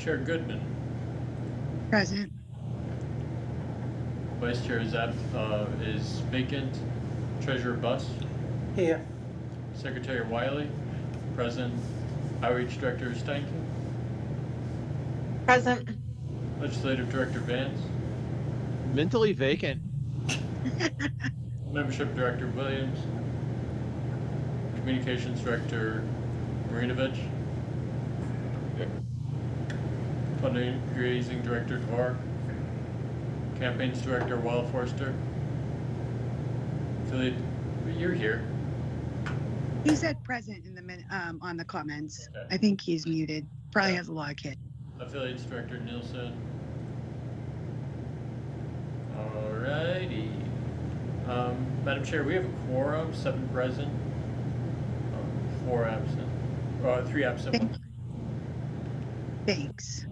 Chair Goodman. Present. Vice Chair is vacant. Treasurer Buss. Here. Secretary Wiley. Present. Outreach Director Steinke. Present. Legislative Director Vance. Mentally vacant. Membership Director Williams. Communications Director Marinovich. Fundraising Director Dvorak. Campaigns Director Wildforster. Affiliate, you're here. He said present in the on the comments. Okay. I think he's muted. Probably has a lot of kids. Affiliates Director Nielsen. Alrighty. Madam Chair, we have a quorum, 7 present, 4 absent, 3 absent. Thanks.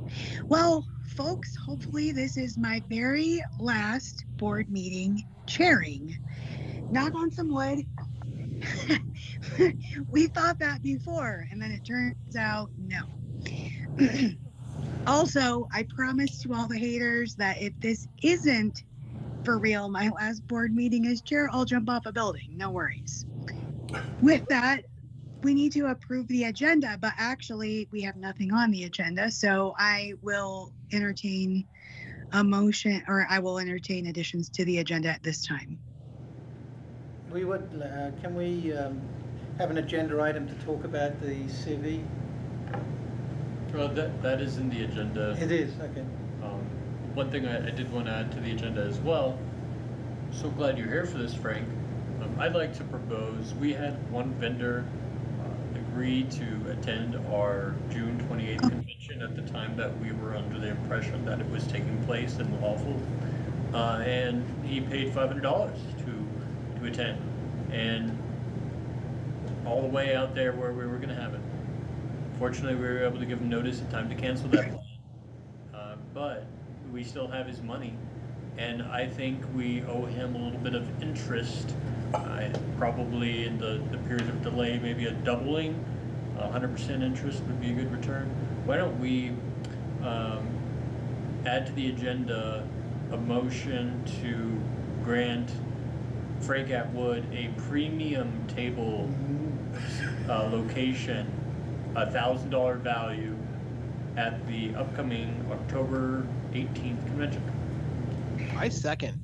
Well, folks, hopefully this is my very last board meeting chairing. Knock on some wood. We thought that before, and then it turns out no. Also, I promised to all the haters that if this isn't for real my last board meeting as chair, I'll jump off a building. No worries. With that, we need to approve the agenda, but actually we have nothing on the agenda, so I will entertain a motion, or I will entertain additions to the agenda at this time. We would, can we have an agenda item to talk about the CV? Well, that is in the agenda. It is, okay. One thing I did want to add to the agenda as well, so glad you're here for this, Frank. I'd like to propose, we had one vendor agree to attend our June 28th convention at the time that we were under the impression that it was taking place and lawful, and he paid $500 to attend, and all the way out there where we were going to have it. Fortunately, we were able to give him notice in time to cancel that plan, but we still have his money, and I think we owe him a little bit of interest, probably in the period of delay, maybe a doubling. 100% interest would be a good return. Why don't we add to the agenda a motion to grant Frank Atwood a premium table location, $1,000 value, at the upcoming October 18th convention. I second.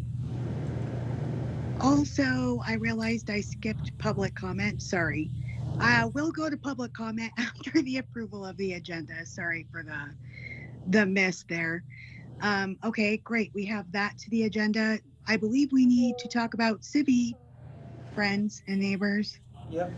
Also, I realized I skipped public comment. Sorry. We'll go to public comment after the approval of the agenda. Sorry for the miss there. Okay, great. We have that to the agenda. I believe we need to talk about Civi, friends and neighbors. Yep.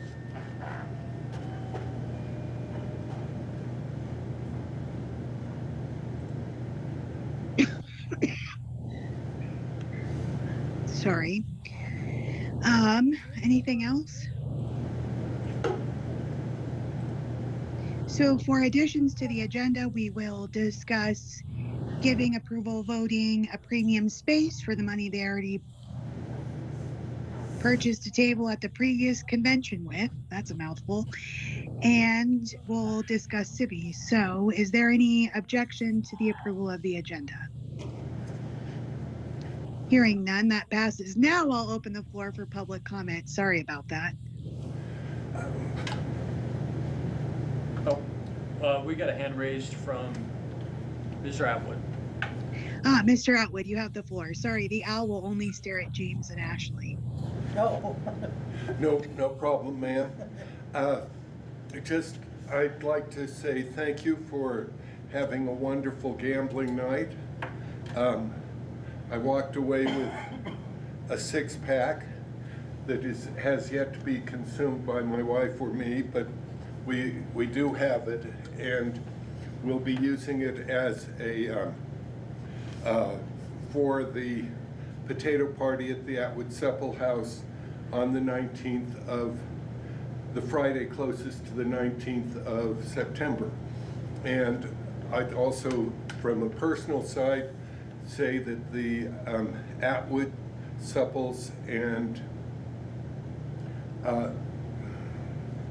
Sorry. Anything else? So for additions to the agenda, we will discuss giving approval voting a premium space for the money they already purchased a table at the previous convention with. That's a mouthful. And we'll discuss Civi. So is there any objection to the approval of the agenda? Hearing none, that passes. Now I'll open the floor for public comment. Sorry about that. We got a hand raised from Mr. Atwood. Mr. Atwood, you have the floor. Sorry, the owl will only stare at James and Ashley. Oh. No problem, ma'am. I'd like to say thank you for having a wonderful gambling night. I walked away with a 6-pack that has yet to be consumed by my wife or me, but we do have it, and we'll be using it as a for the potato party at the Atwood Supple House on the 19th of the Friday closest to the 19th of September. And I'd also, from a personal side, say that the Atwood, Supples, and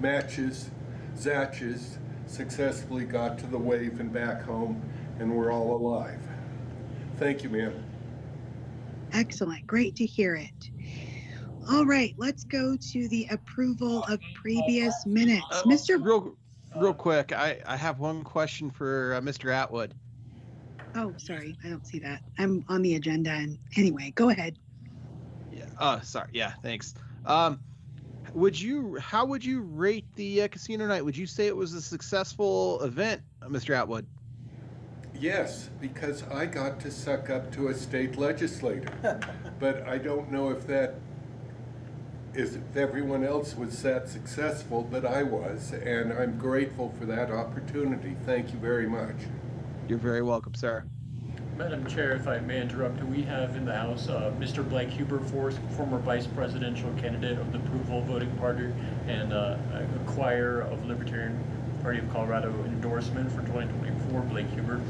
Zatches successfully got to the wave and back home, and we're all alive. Thank you, ma'am. Excellent. Great to hear it. All right, let's go to the approval of previous minutes. Mr. Real quick, I have one question for Mr. Atwood. Oh, sorry, I don't see that. I'm on the agenda, and anyway, go ahead. Yeah. Sorry. Yeah. Thanks. How would you rate the casino night? Would you say it was a successful event, Mr. Atwood? Yes, because I got to suck up to a state legislator. But I don't know if everyone else was that successful, but I was, and I'm grateful for that opportunity. Thank you very much. You're very welcome, sir. Madam Chair, if I may interrupt, we have in the House Mr. Blake Huber, former Vice Presidential candidate of the Approval Voting Party and acquirer of Libertarian Party of Colorado endorsement for 2024, Blake Huber.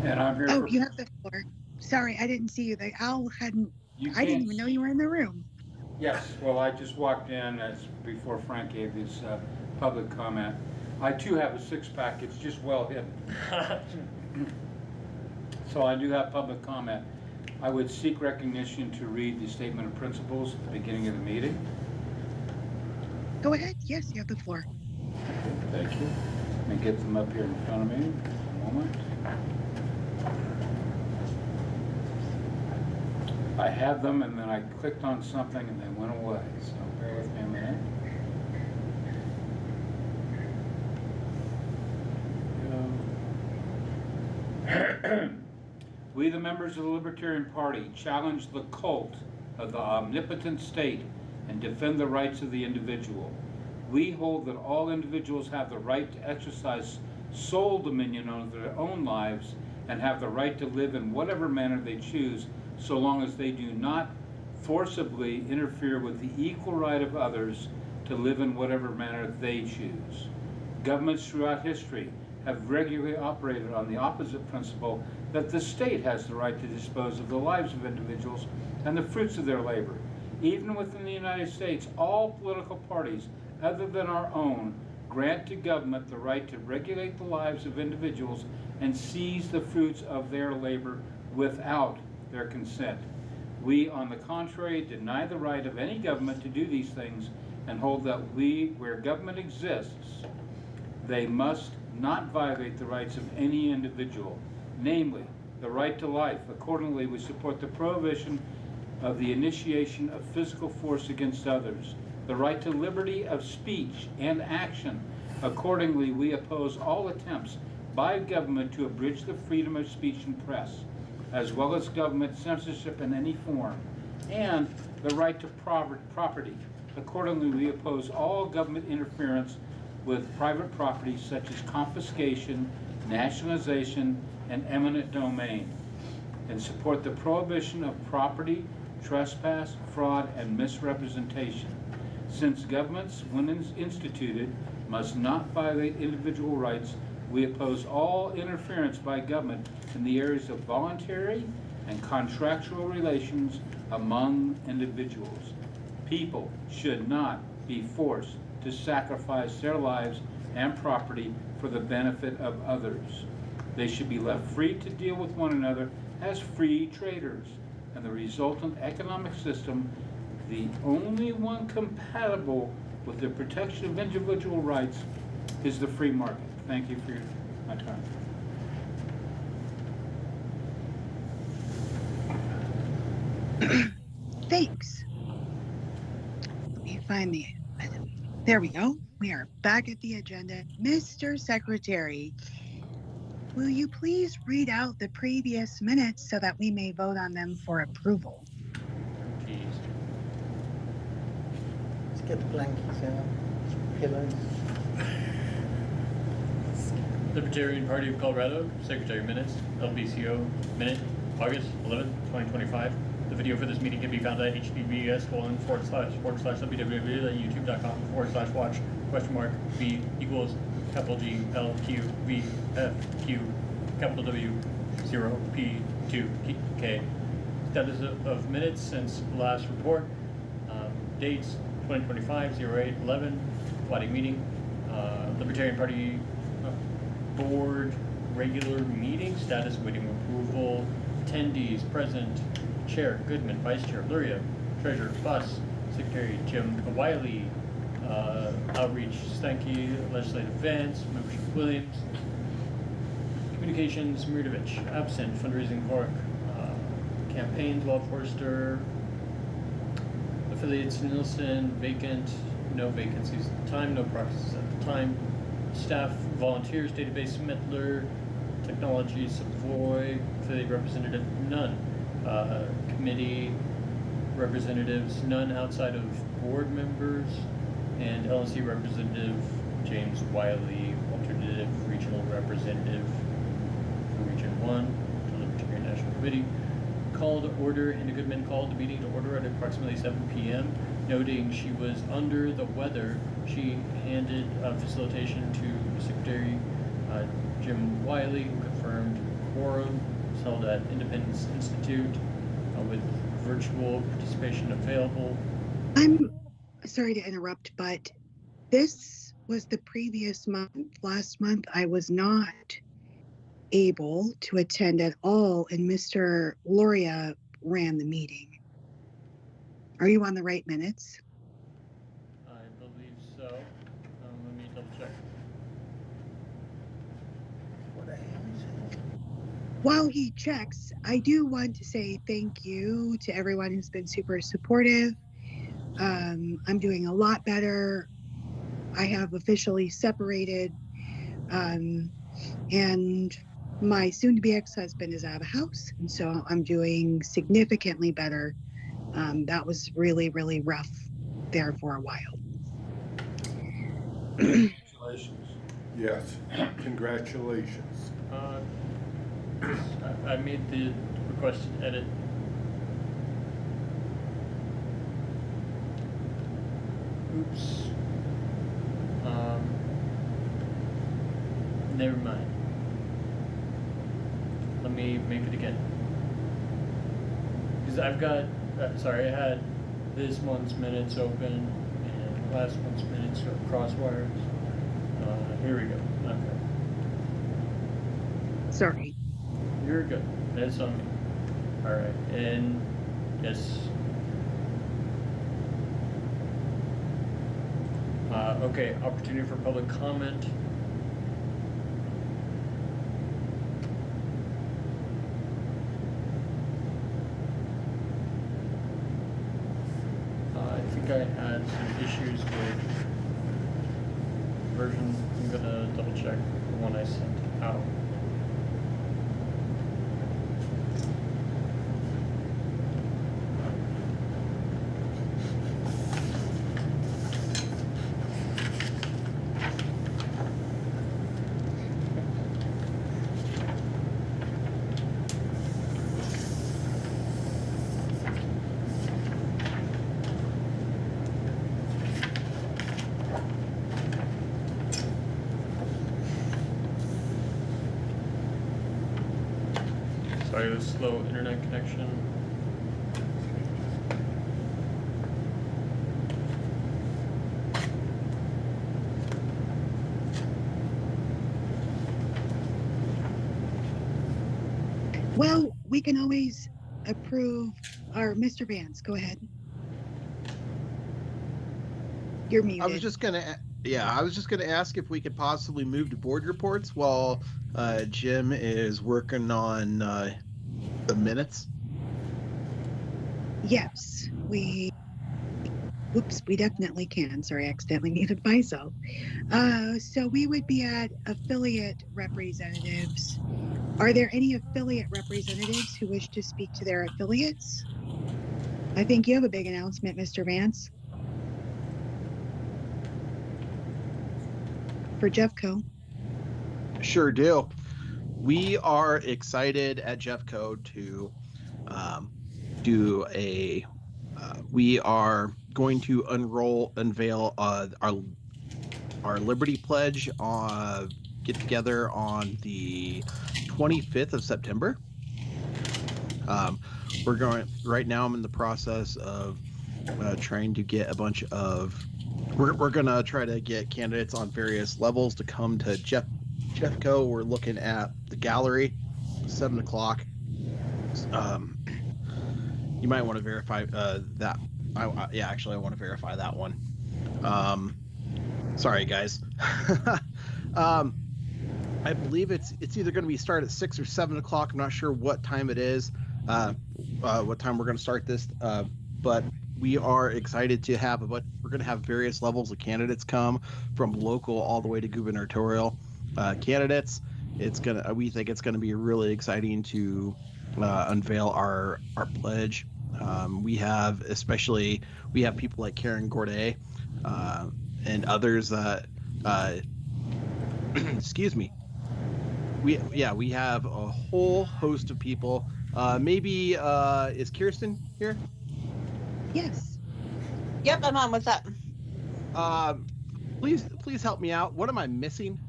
And I'm here Oh, for, you have the floor. Sorry, I didn't see you. The owl hadn't. you I didn't can't- even know you were in the room. Yes, well, I just walked in as before Frank gave his public comment. I too have a six-pack, it's just well hidden. So I do have public comment. I would seek recognition to read the statement of principles at the beginning of the meeting. Go ahead. Yes, you have the floor. Thank you. Let me get them up here in front of me. A moment. I had them and then I clicked on something and they went away, so bear with me a minute. We, the members of the Libertarian Party, challenge the cult of the omnipotent state and defend the rights of the individual. We hold that all individuals have the right to exercise sole dominion over their own lives and have the right to live in whatever manner they choose, so long as they do not forcibly interfere with the equal right of others to live in whatever manner they choose. Governments throughout history have regularly operated on the opposite principle that the state has the right to dispose of the lives of individuals and the fruits of their labor. Even within the United States, all political parties other than our own grant to government the right to regulate the lives of individuals and seize the fruits of their labor without their consent. We, on the contrary, deny the right of any government to do these things and hold that where government exists, they must not violate the rights of any individual, namely the right to life. Accordingly, we support the prohibition of the initiation of physical force against others, the right to liberty of speech and action. Accordingly, we oppose all attempts by government to abridge the freedom of speech and press, as well as government censorship in any form, and the right to property. Accordingly, we oppose all government interference with private property such as confiscation, nationalization, and eminent domain, and support the prohibition of property, trespass, fraud, and misrepresentation. Since governments, when instituted, must not violate individual rights, we oppose all interference by government in the areas of voluntary and contractual relations among individuals. People should not be forced to sacrifice their lives and property for the benefit of others. They should be left free to deal with one another as free traders, and the resultant economic system, the only one compatible with the protection of individual rights, is the free market. Thank you for my time. Thanks. Let me find the. There we go. We are back at the agenda. Mr. Secretary, will you please read out the previous minutes so that we may vote on them for approval? Jeez. Let's get the blankies out, pillows. Libertarian Party of Colorado, Secretary Minutes, LPCO, Minute, August 11th, 2025. The video for this meeting can be found at https://youtube.com/watch?B equals G L Q V F Q W 0 P 2 K. Status of minutes since last report. Dates 2025-08-11. Plotting meeting. Libertarian Party Board regular meeting, status waiting approval, attendees present, Chair Goodman, Vice Chair Luria, Treasurer Buss, Secretary Jim Wiley, Outreach Stanky, Legislative Vance, Membership Williams, Communications Mirdovich, absent, Fundraising Cork, Campaigns Walt Forster, Affiliates Nielsen, vacant, no vacancies at the time, no proxies at the time. Staff volunteers, database Mettler, technology Savoy, affiliate representative, none. Committee representatives, none outside of board members, and LNC representative James Wiley, alternative regional representative for Region 1, the Libertarian National Committee. Called to order, Hannah Goodman called the meeting to order at approximately 7 p.m. Noting she was under the weather, she handed facilitation to Secretary Jim Wiley, who confirmed quorum was held at Independence Institute with virtual participation available. I'm sorry to interrupt, but this was the previous month. Last month, I was not able to attend at all, and Mr. Luria ran the meeting. Are you on the right minutes? I believe so. Let me double check. What the hell is it? While he checks, I do want to say thank you to everyone who's been super supportive. I'm doing a lot better. I have officially separated, and my soon-to-be ex-husband is out of the house, and so I'm doing significantly better. That was really, really rough there for a while. Congratulations. Yes, congratulations. I made the requested edit. Oops. Never mind. Let me make it again. Because I've got, sorry, I had this month's minutes open and last month's minutes are crosswires. Here we go. Okay. Sorry. You're good. That's on me. All right. And yes. Okay. Opportunity for public comment. I think I had some issues with version. I'm gonna double check the one I sent out. Sorry, the slow internet connection. Well, we can always approve our Mr. Vance. Go ahead. You're muted. I was just gonna ask if we could possibly move to board reports while Jim is working on the minutes. Yes, we definitely can. Sorry, I accidentally muted myself. So we would be at affiliate representatives. Are there any affiliate representatives who wish to speak to their affiliates? I think you have a big announcement, Mr. Vance. For Jeffco. Sure do. We are excited at Jeffco to do a. We are going to unveil our Liberty Pledge get together on the 25th of September. We're going right now. I'm in the process of trying to get a bunch of. We're gonna try to get candidates on various levels to come to Jeffco, we're looking at the gallery, 7 o'clock. You might want to verify that. Yeah, actually, I want to verify that one. Sorry, guys. I believe it's either going to be start at 6 or 7 o'clock. I'm not sure what time it is, what time we're going to start this, but we are excited to have we're going to have various levels of candidates come, from local all the way to gubernatorial candidates. We think it's going to be really exciting to unveil our pledge. We have people like Karen Gourdet and others that excuse me. We have a whole host of people. Maybe is Kirsten here? Yes. Yep, I'm on. What's up? Please help me out. What am I missing?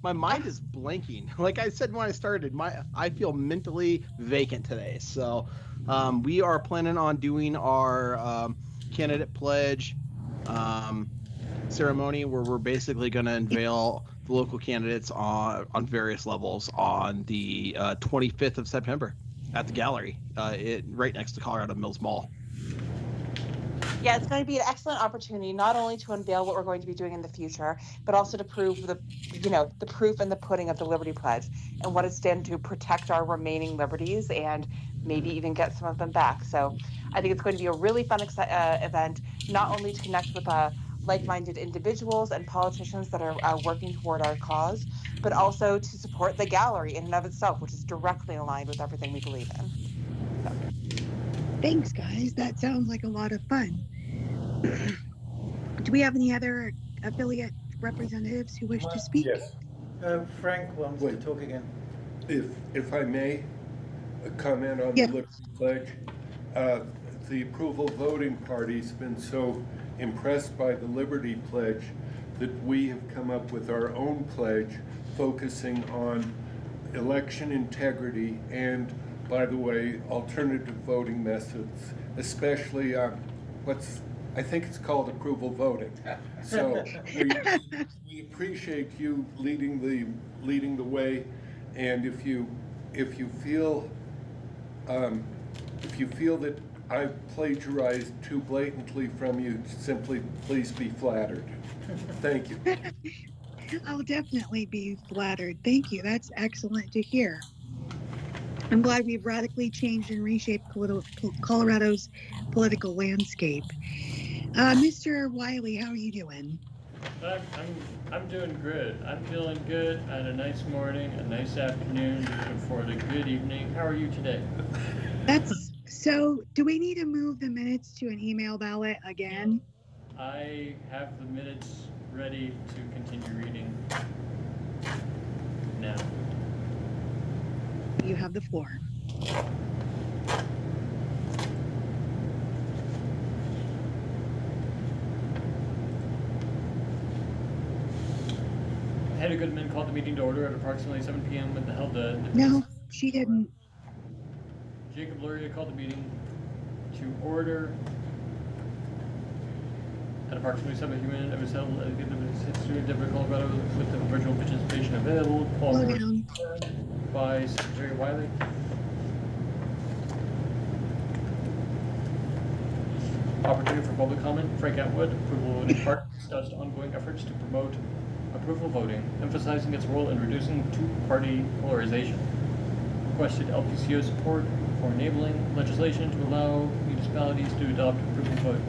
My mind is blanking. Like I said when I started, I feel mentally vacant today. So we are planning on doing our candidate pledge ceremony, where we're basically going to unveil the local candidates on various levels on the 25th of September at the gallery, right next to Colorado Mills Mall. Yeah, it's going to be an excellent opportunity, not only to unveil what we're going to be doing in the future, but also to prove the proof and the pudding of the Liberty Pledge and what it's done to protect our remaining liberties and maybe even get some of them back. So I think it's going to be a really fun event, not only to connect with like-minded individuals and politicians that are working toward our cause, but also to support the gallery in and of itself, which is directly aligned with everything we believe in. So. Thanks, guys. That sounds like a lot of fun. Do we have any other affiliate representatives who wish to speak? Yes. Frank wants to talk again. If I may, a comment on Yeah. the Liberty Pledge. The approval voting party's been so impressed by the Liberty Pledge that we have come up with our own pledge focusing on election integrity and, by the way, alternative voting methods, especially I think it's called approval voting. So we appreciate you leading the way, and if you feel that I plagiarized too blatantly from you, simply please be flattered. Thank you. I'll definitely be flattered. Thank you. That's excellent to hear. I'm glad we've radically changed and reshaped Colorado's political landscape. Mr. Wiley, how are you doing? I'm doing good. I'm feeling good. I had a nice morning, a nice afternoon, looking forward to a good evening. How are you today? So do we need to move the minutes to an email ballot again? I have the minutes ready to continue reading now. You have the floor. Heather Goodman called the meeting to order at approximately 7 p.m. when held the... No, she didn't. Jacob Luria called the meeting to order at approximately 7 p.m. It was held at the City of Denver, Colorado, with the virtual participation available. Slow down. By Secretary Wiley. Opportunity for public comment. Frank Atwood, approval voting part, discussed ongoing efforts to promote approval voting, emphasizing its role in reducing two-party polarization. Requested LPCO support for enabling legislation to allow municipalities to adopt approval vote.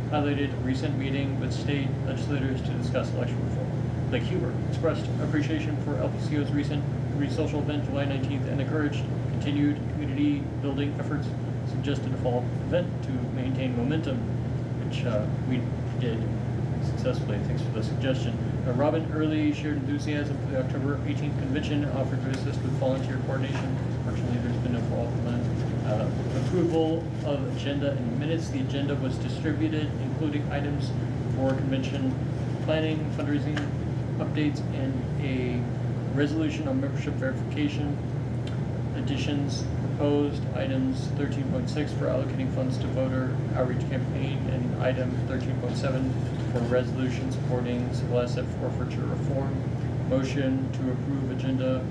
Highlighted a recent meeting with state legislators to discuss election reform. Lake Huber expressed appreciation for LPCO's recent social event July 19th and encouraged continued community building efforts. Suggested a fall event to maintain momentum, which we did successfully. Thanks for the suggestion. Robin Early shared enthusiasm for the October 18th convention, offered to assist with volunteer coordination. Fortunately, there's been no follow-up plan. Approval of agenda and minutes. The agenda was distributed, including items for convention planning, fundraising updates, and a resolution on membership verification. Additions proposed: items 13.6 for allocating funds to voter outreach campaign, and item 13.7 for resolution supporting civil asset forfeiture reform. Motion to approve agenda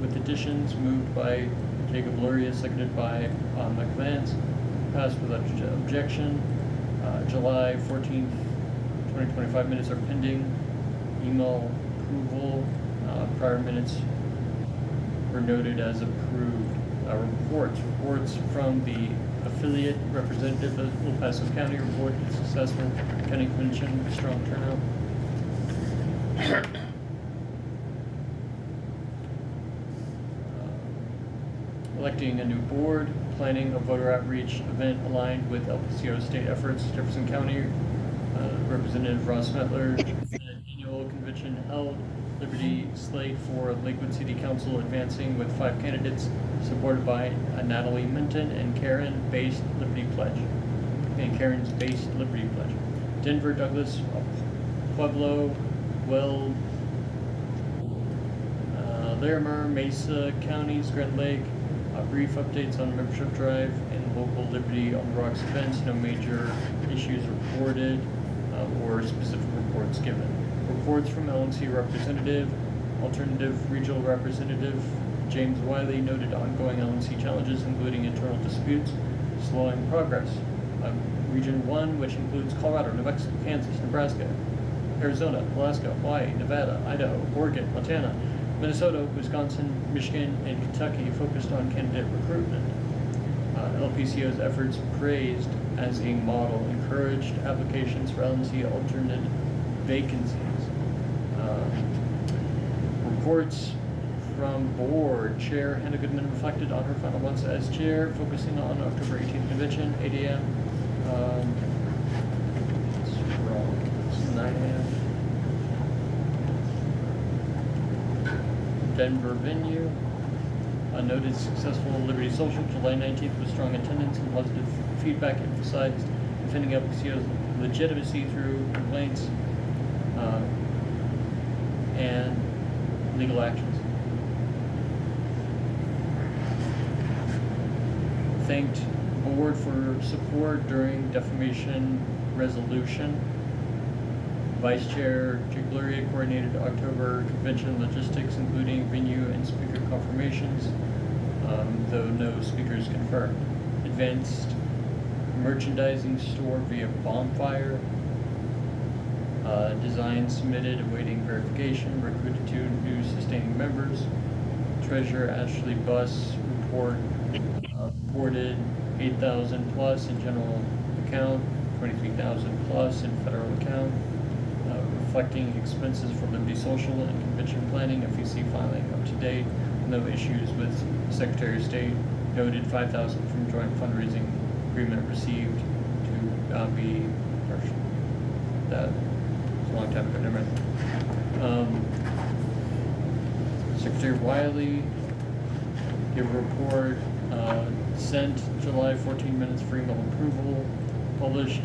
with additions moved by Jacob Luria, seconded by Mike Vance. Passed without objection. July 14th, 2025 minutes are pending. Email approval. Prior minutes were noted as approved. Reports from the affiliate representative of El Paso County reported successful county convention, strong turnout. Electing a new board, planning a voter outreach event aligned with LPCO state efforts. Jefferson County Representative Ross Metler, annual convention held. Liberty slate for Lakewood City Council advancing with 5 candidates supported by Natalie Minton and Karen's based Liberty Pledge. Denver, Douglas, Pueblo, Weld, Larimer, Mesa counties, Grand Lake. Brief updates on membership drive and local Liberty on the Rocks events. No major issues reported or specific reports given. Reports from LNC representative, alternative regional representative James Wiley noted ongoing LNC challenges, including internal disputes, slowing progress. Region 1, which includes Colorado, New Mexico, Kansas, Nebraska, Arizona, Alaska, Hawaii, Nevada, Idaho, Oregon, Montana, Minnesota, Wisconsin, Michigan, and Kentucky, focused on candidate recruitment. LPCO's efforts praised as a model, encouraged applications for LNC alternate vacancies. Reports from board. Chair Hannah Goodman reflected on her final months as chair, focusing on October 18th convention, 8 a.m. It's wrong. It's 9 a.m. Denver venue. A noted successful Liberty Social, July 19th, with strong attendance and positive feedback, emphasized defending LPCO's legitimacy through complaints and legal actions. Thanked board for support during defamation resolution. Vice Chair Jake Luria coordinated October convention logistics, including venue and speaker confirmations, though no speakers confirmed. Advanced merchandising store via bonfire. Design submitted, awaiting verification. Recruited 2 new sustaining members. Treasurer Ashley Buss reported 8,000 plus in general account, 23,000 plus in federal account. Reflecting expenses for Liberty Social and convention planning, FEC filing up to date. No issues with Secretary of State. Noted 5,000 from joint fundraising agreement received to be partial. That was a long time ago, never mind. Secretary Wiley gave a report, sent July 14 minutes for email approval, published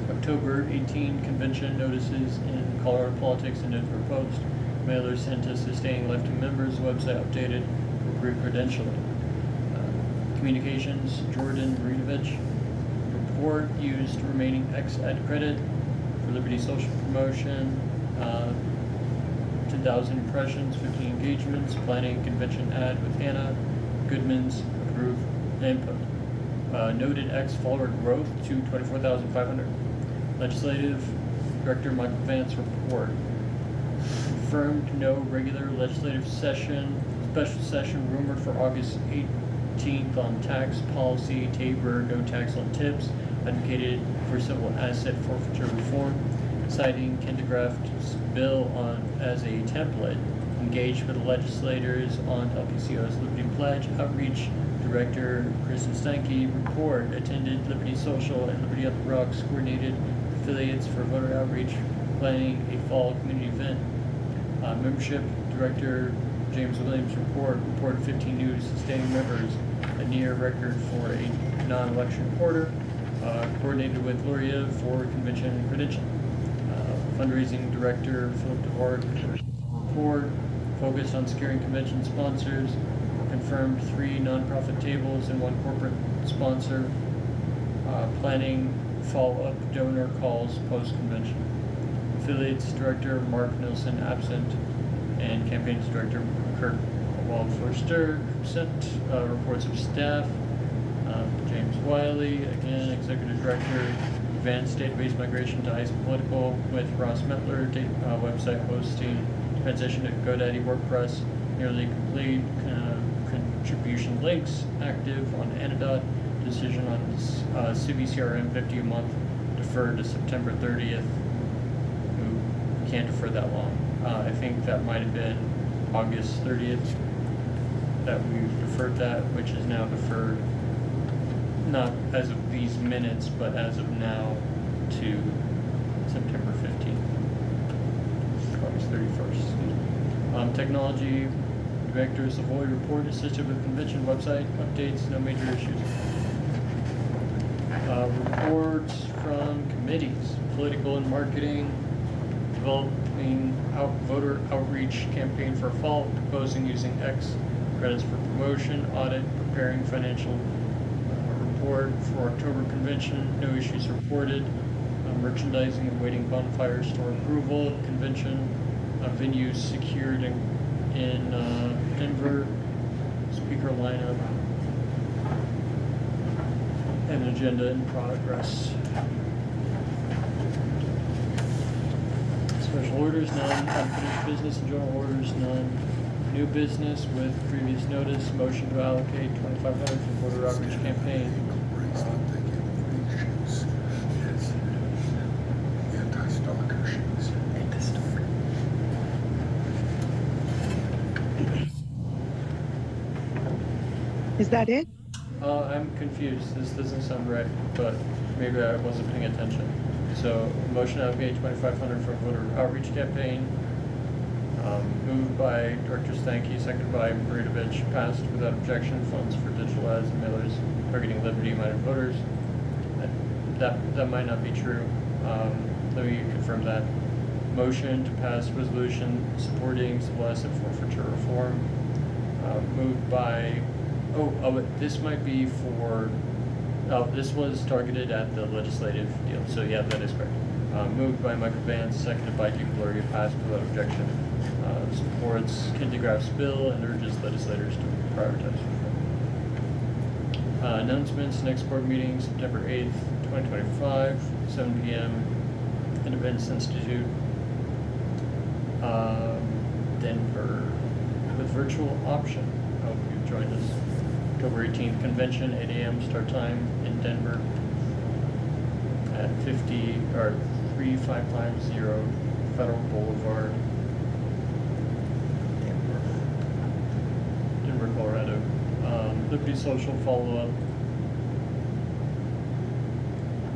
October 18 convention notices in Colorado Politics and Denver Post. Mailer sent to sustaining lifetime members, website updated for re-credentialing. Communications, Jordan Marinovich. Report used remaining X ad credit for Liberty Social promotion. 10,000 impressions, 15 engagements, planning convention ad with Hannah. Goodman's approved input. Noted X follower growth to 24,500. Legislative Director Michael Vance report. Confirmed no regular legislative session, special session rumored for August 18th on tax policy. Tabor, no tax on tips. Advocated for civil asset forfeiture reform. Citing Kendegraft's bill as a template. Engaged with the legislators on LPCO's Liberty Pledge. Outreach Director Kristen Steinke report. Attended Liberty Social and Liberty on the Rocks coordinated affiliates for voter outreach, planning a fall community event. Membership Director James Williams reported 15 new sustaining members, a near record for a non-election quarter. Coordinated with Luria for convention and credentialing. Fundraising Director Philip DeVard report focused on securing convention sponsors. Confirmed 3 nonprofit tables and 1 corporate sponsor. Planning follow-up donor calls post-convention. Affiliates Director Mark Nilsson absent. and Campaigns Director Kirk Waldforster sent reports of staff. James Wiley, again, Executive Director, Advanced Database Migration to ICE Political with Ross Metler, website hosting, transition to GoDaddy WordPress, nearly complete, contribution links active on Anodot, decision on CVCRM 50 a month, deferred to September 30th. We can't defer that long. I think that might have been August 30th that we've deferred that, which is now deferred, not as of these minutes, but as of now to September 15th. August 31st, excuse me. Technology Director Savoy report assisted with convention website updates, no major issues. Reports from committees, political and marketing, developing voter outreach campaign for fall, proposing using X credits for promotion, audit, preparing financial report for October convention, no issues reported, merchandising and waiting bonfire store approval, convention venues secured in Denver, speaker lineup, and agenda in progress. Special orders, none. Unfinished business and general orders, none. New business with previous notice, motion to allocate $2,500 for voter outreach campaign. Is that it? I'm confused. This doesn't sound right, but maybe I wasn't paying attention. So, motion to allocate $2,500 for voter outreach campaign. Moved by Director Stanky, seconded by Maridovich, passed without objection. Funds for digital ads and mailers targeting liberty-minded voters. That might not be true. Let me confirm that. Motion to pass resolution supporting civil asset forfeiture reform. Moved by, this might be for, this was targeted at the legislative deal. So yeah, that is correct. Moved by Michael Vance, seconded by Duke Gloria, passed without objection. Supports Kindegraff's bill and urges legislators to prioritize reform. Announcements, next board meeting, September 8th, 2025, 7 p.m. Independence Institute, Denver, with virtual option. I hope you've joined us. October 18th convention, 8 a.m. start time in Denver at 3550 Federal Boulevard, Denver, Colorado. Liberty Social follow-up.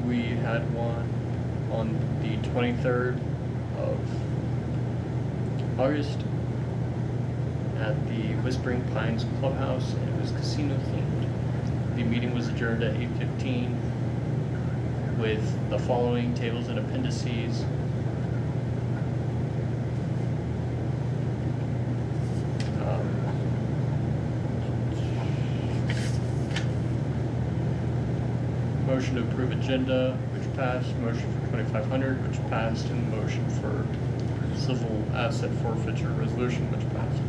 We had one on the 23rd of August at the Whispering Pines Clubhouse, and it was casino themed. The meeting was adjourned at 8:15 with the following tables and appendices. Motion to approve agenda, which passed. Motion for 2,500, which passed, and motion for civil asset forfeiture resolution, which passed.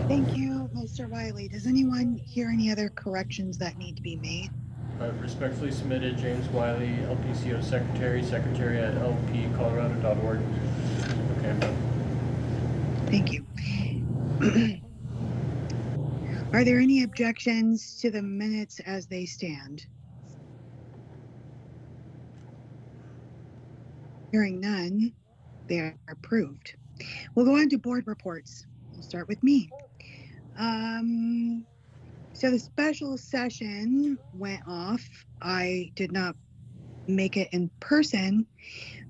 Thank you, Mr. Wiley. Does anyone hear any other corrections that need to be made? Respectfully submitted, James Wiley, LPCO Secretary, secretary at lpcolorado.org. Okay, I'm done. Thank you. Are there any objections to the minutes as they stand? Hearing none, they are approved. We'll go on to board reports. We'll start with me. So the special session went off. I did not make it in person,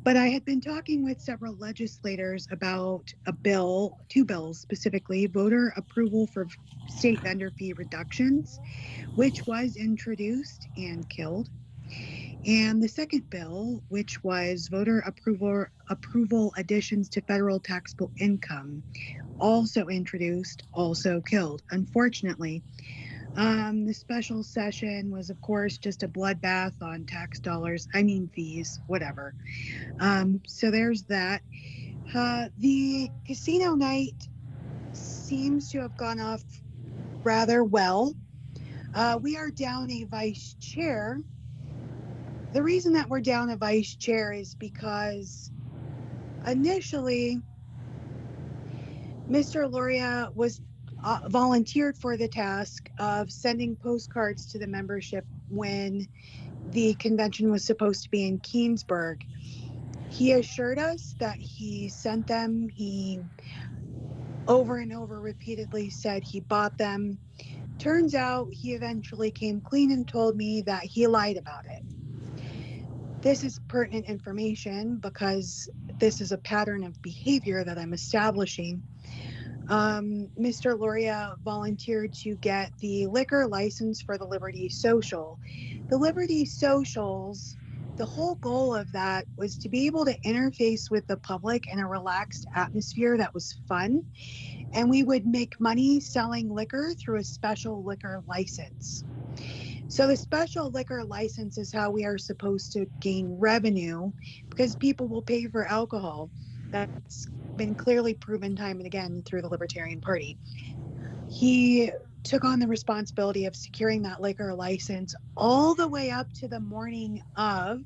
but I had been talking with several legislators about a bill, two bills specifically, voter approval for state vendor fee reductions, which was introduced and killed. And the second bill, which was voter approval additions to federal taxable income, also introduced, also killed. Unfortunately, the special session was, of course, just a bloodbath on tax dollars, fees, whatever. So there's that. The casino night seems to have gone off rather well. We are down a vice chair. The reason that we're down a vice chair is because initially Mr. Loria was volunteered for the task of sending postcards to the membership when the convention was supposed to be in Keensburg. He assured us that he sent them. He over and over repeatedly said he bought them. Turns out he eventually came clean and told me that he lied about it. This is pertinent information because this is a pattern of behavior that I'm establishing. Mr. Loria volunteered to get the liquor license for the Liberty Social. The Liberty Socials, the whole goal of that was to be able to interface with the public in a relaxed atmosphere that was fun, and we would make money selling liquor through a special liquor license. So the special liquor license is how we are supposed to gain revenue because people will pay for alcohol. That's been clearly proven time and again through the Libertarian Party. He took on the responsibility of securing that liquor license all the way up to the morning of.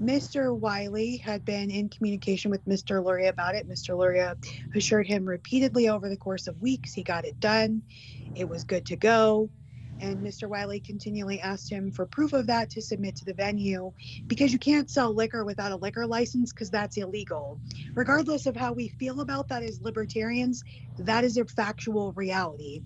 Mr. Wiley had been in communication with Mr. Loria about it. Mr. Loria assured him repeatedly over the course of weeks he got it done. It was good to go. And Mr. Wiley continually asked him for proof of that to submit to the venue because you can't sell liquor without a liquor license because that's illegal. Regardless of how we feel about that as libertarians, that is a factual reality.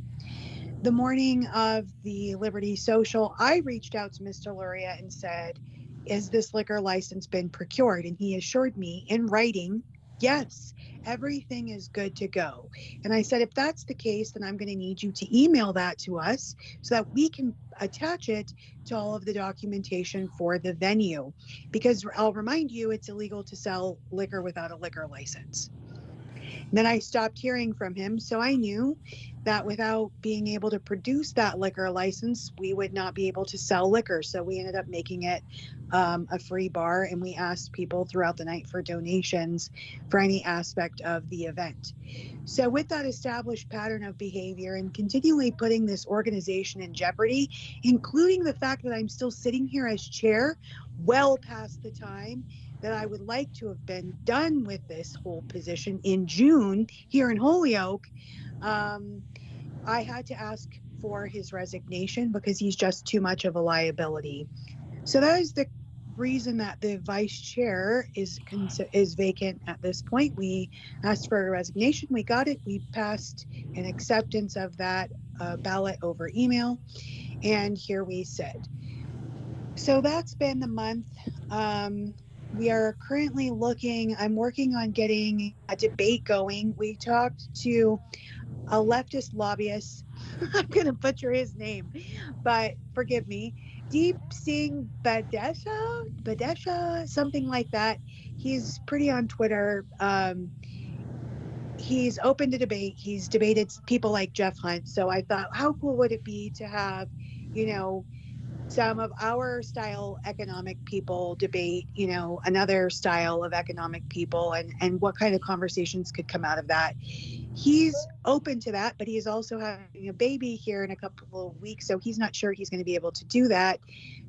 The morning of the Liberty Social, I reached out to Mr. Luria and said, "Is this liquor license been procured?" And he assured me in writing, yes, everything is good to go. And I said, if that's the case, then I'm going to need you to email that to us so that we can attach it to all of the documentation for the venue. Because I'll remind you, it's illegal to sell liquor without a liquor license. And then I stopped hearing from him, so I knew that without being able to produce that liquor license, we would not be able to sell liquor. So we ended up making it a free bar, and we asked people throughout the night for donations for any aspect of the event. So with that established pattern of behavior and continually putting this organization in jeopardy, including the fact that I'm still sitting here as chair well past the time that I would like to have been done with this whole position in June here in Holyoke, I had to ask for his resignation because he's just too much of a liability. So that is the reason that the vice chair is vacant at this point. We asked for a resignation. We got it. We passed an acceptance of that ballot over email, and here we sit. So that's been the month. We are currently I'm working on getting a debate going. We talked to a leftist lobbyist. I'm going to butcher his name, but forgive me. Deep Singh Badesha, something like that. He's pretty on Twitter. He's open to debate. He's debated people like Jeff Hunt. So I thought, how cool would it be to have, some of our style economic people debate, another style of economic people and what kind of conversations could come out of that. He's open to that, but he's also having a baby here in a couple of weeks, so he's not sure he's going to be able to do that.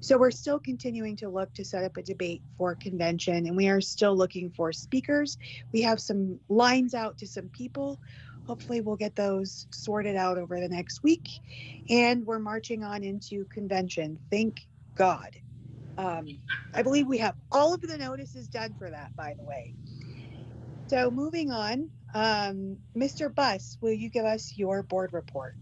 So we're still continuing to look to set up a debate for convention, and we are still looking for speakers. We have some lines out to some people. Hopefully we'll get those sorted out over the next week, and we're marching on into convention. Thank God. I believe we have all of the notices done for that, by the way. So moving on, Mr. Buss, will you give us your board report?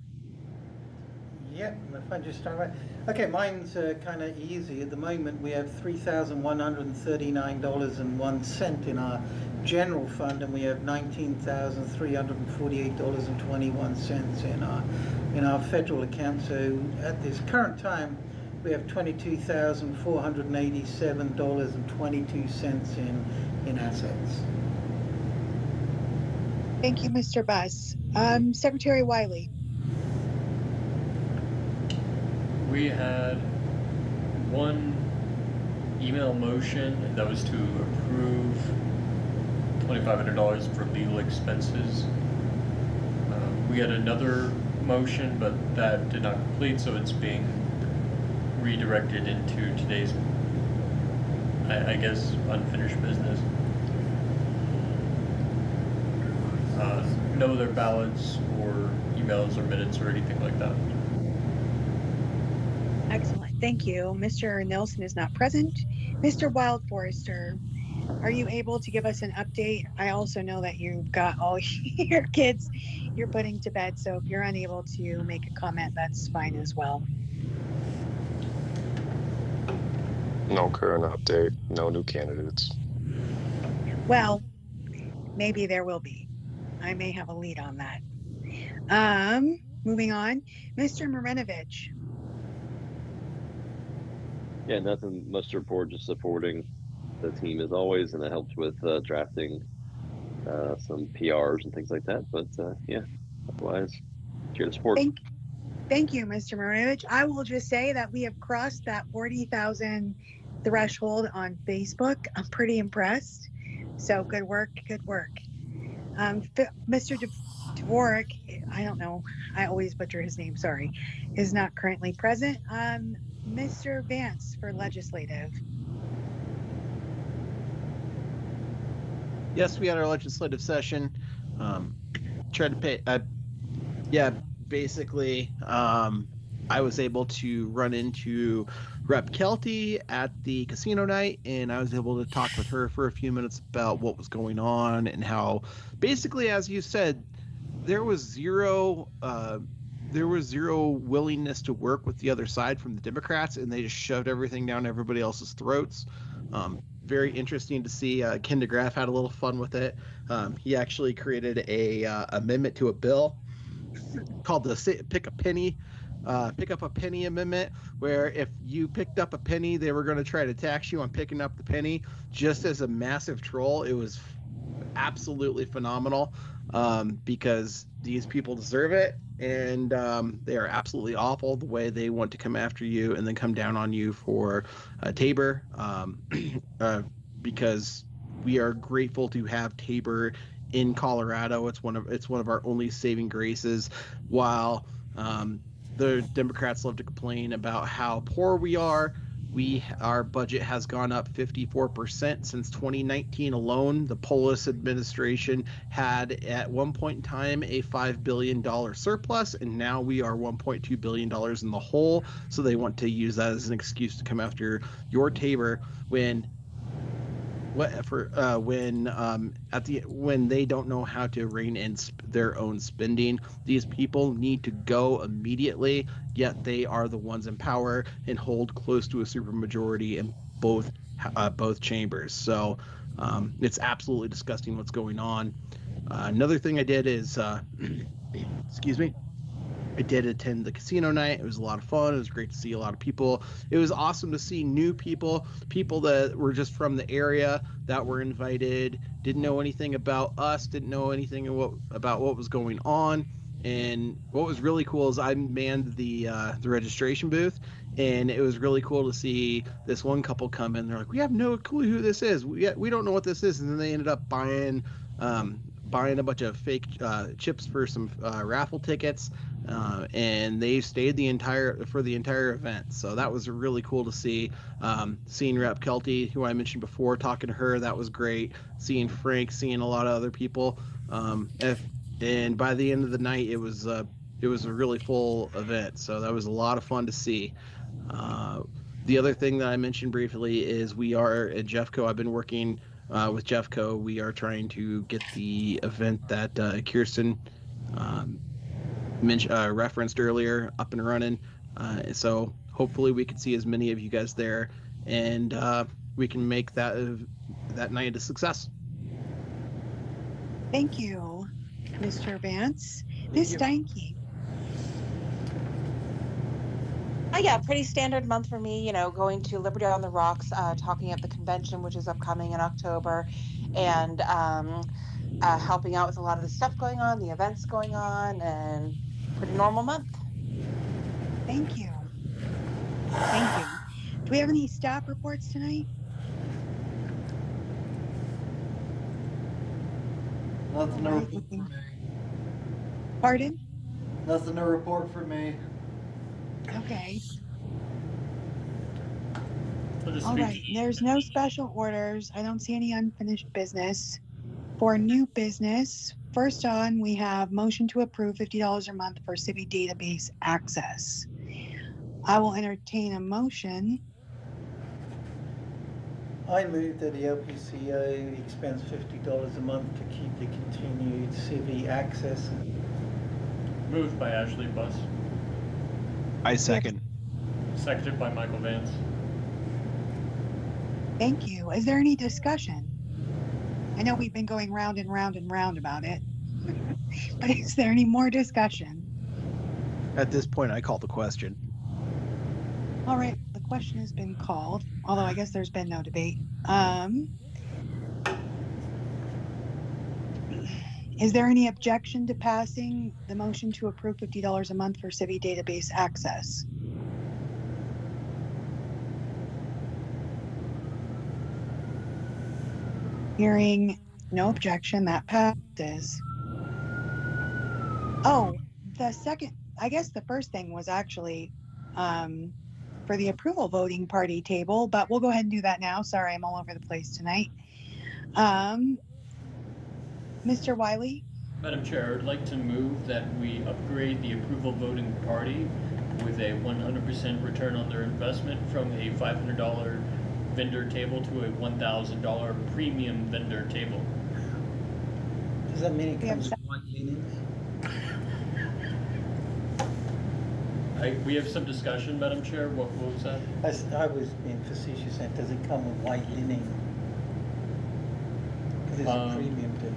Yep, if I just start right. Okay, mine's kind of easy. At the moment, we have $3,139.01 in our general fund, and we have $19,348.21 in our federal account. So at this current time, we have $22,487.22 in assets. Thank you, Mr. Buss. Secretary Wiley. We had one email motion that was to approve $2,500 for legal expenses. We had another motion, but that did not complete, so it's being redirected into today's, I guess, unfinished business. No other ballots or emails or minutes or anything like that. Excellent. Thank you. Mr. Nelson is not present. Mr. Wild Forester, are you able to give us an update? I also know that you've got all your kids you're putting to bed, so if you're unable to make a comment, that's fine as well. No current update, no new candidates. Well, maybe there will be. I may have a lead on that. Moving on, Mr. Marinovich. Yeah, nothing much to report, just supporting the team as always, and it helps with drafting some PRs and things like that. But yeah, otherwise, here to support. Thank you, Mr. Marinovich. I will just say that we have crossed that 40,000 threshold on Facebook. I'm pretty impressed. So good work, good work. Mr. Dvorak, I don't know, I always butcher his name, sorry, is not currently present. Mr. Vance for legislative. Yes, we had our legislative session. Tried to pay. Basically, I was able to run into Rep. Kelty at the casino night, and I was able to talk with her for a few minutes about what was going on and how, basically, as you said, there was zero willingness to work with the other side from the Democrats, and they just shoved everything down everybody else's throats. Very interesting to see. Ken DeGraff had a little fun with it. He actually created a amendment to a bill called the pick up a penny amendment, where if you picked up a penny, they were going to try to tax you on picking up the penny, just as a massive troll. It was absolutely phenomenal, because these people deserve it, and they are absolutely awful the way they want to come after you and then come down on you for Tabor, because we are grateful to have Tabor in Colorado. It's one of our only saving graces. While the Democrats love to complain about how poor we are, our budget has gone up 54% since 2019 alone. The Polis administration had at one point in time a $5 billion surplus, and now we are $1.2 billion in the hole. So they want to use that as an excuse to come after your Tabor when they don't know how to rein in their own spending. These people need to go immediately, yet they are the ones in power and hold close to a supermajority in both chambers. So it's absolutely disgusting what's going on. Another thing I did is excuse me, I did attend the casino night. It was a lot of fun. It was great to see a lot of people. It was awesome to see new people that were just from the area that were invited, didn't know anything about us, didn't know anything about what was going on. And what was really cool is I manned the registration booth, and it was really cool to see this one couple come in. They're like, "We have no clue who this is. We don't know what this is." And then they ended up buying a bunch of fake chips for some raffle tickets, and they stayed for the entire event. So that was really cool to see. Seeing Rep. Kelty, who I mentioned before, talking to her, that was great. Seeing Frank, seeing a lot of other people, and by the end of the night, it was a really full event. So that was a lot of fun to see. The other thing that I mentioned briefly is we are at Jeffco. I've been working with Jeffco. We are trying to get the event that Kirsten referenced earlier up and running. So hopefully we can see as many of you guys there, and we can make that night a success. Thank you, Mr. Vance. Ms. Steinke. Yeah, pretty standard month for me, going to Liberty on the Rocks, talking at the convention, which is upcoming in October, and helping out with a lot of the stuff going on, the events going on, and pretty normal month. Thank you. Thank you. Do we have any staff reports tonight? Nothing to Right. report for me. Pardon? Nothing to report for me. Okay. So just All speak right. There's no special orders. I don't see any unfinished business. For new business, first on, we have motion to approve $50 a month for Civi database access. I will entertain a motion. I move that the LPCO expends $50 a month to keep the continued Civi access. moved by Ashley Buss, I second. seconded by Michael Vance. Thank you. Is there any discussion? I know we've been going round and round and round about it, but is there any more discussion? At this point, I call the question. All right, the question has been called, although I guess there's been no debate. Is there any objection to passing the motion to approve $50 a month for Civi database access? Hearing no objection, that passes. Oh, I guess the first thing was actually for the approval voting party table, but we'll go ahead and do that now. Sorry, I'm all over the place tonight. Mr. Wiley? Madam Chair, I'd like to move that we upgrade the approval voting party with a 100% return on their investment from a $500 vendor table to a $1,000 premium vendor table. Does that mean it We have comes with white linens? We have some discussion, Madam Chair. What was that? I was being facetious, saying, does it come with white linen? Because it's a premium table.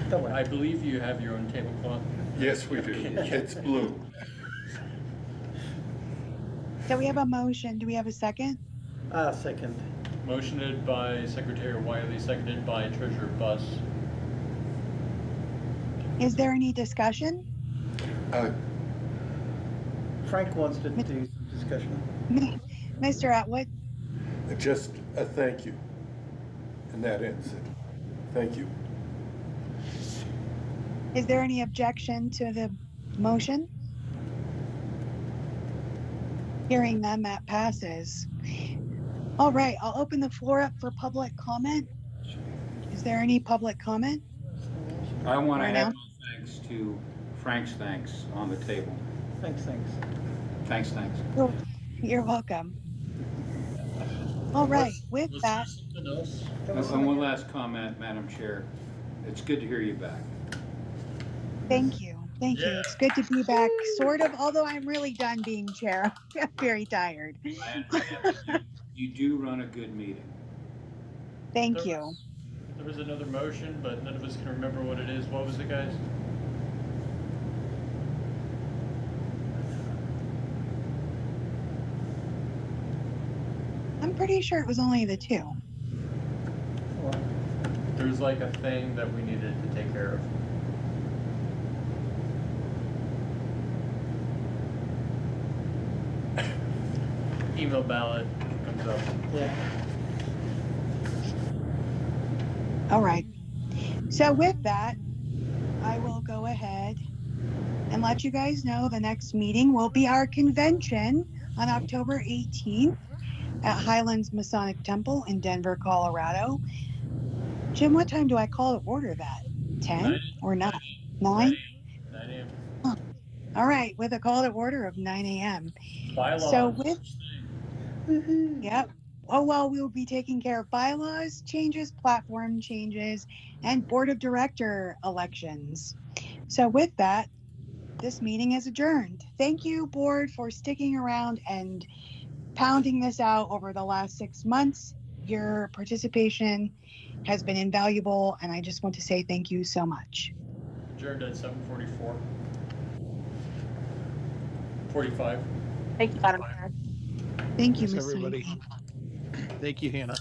Don't worry. I believe you have your own tablecloth. Yes, we do. It's blue. So we have a motion. Do we have a second? Second. Motioned by Secretary Wiley, seconded by Treasurer Buss. Is there any discussion? Frank wants to do some discussion. Mr. Atwood? Just a thank you. And that ends it. Thank you. Is there any objection to the motion? Hearing none, that passes. All right, I'll open the floor up for public comment. Is there any public comment? I want to Right add now? my thanks to Frank's thanks on the table. Thanks. Thanks. You're welcome. All right, with Was that, there something else? And one last comment, Madam Chair. It's good to hear you back. thank you. Thank you. It's good to be back, sort of, although I'm really done being chair. I'm very tired. I understand that you do run a good meeting. Thank you. There was another motion, but none of us can remember what it is. What was it, guys? I'm pretty sure it was only the two. There's like a thing that we needed to take care of. Email ballot comes up. Yeah. All right. So with that, I will go ahead and let you guys know the next meeting will be our convention on October 18th at Highlands Masonic Temple in Denver, Colorado. Jim, what time do I call to order that? 10 or 9? 9? 9 a.m. Huh. All right, with a call to order of 9 a.m. Bylaws. So with, yep. Oh, well, we will be taking care of bylaws changes, platform changes, and board of director elections. So with that, this meeting is adjourned. Thank you, board, for sticking around and pounding this out over the last 6 months. Your participation has been invaluable, and I just want to say thank you so much. Adjourned at 7:44. 45. Thank you, Madam Chair. Thank you, Thanks, Ms. everybody. Swanky. Thank you, Hannah.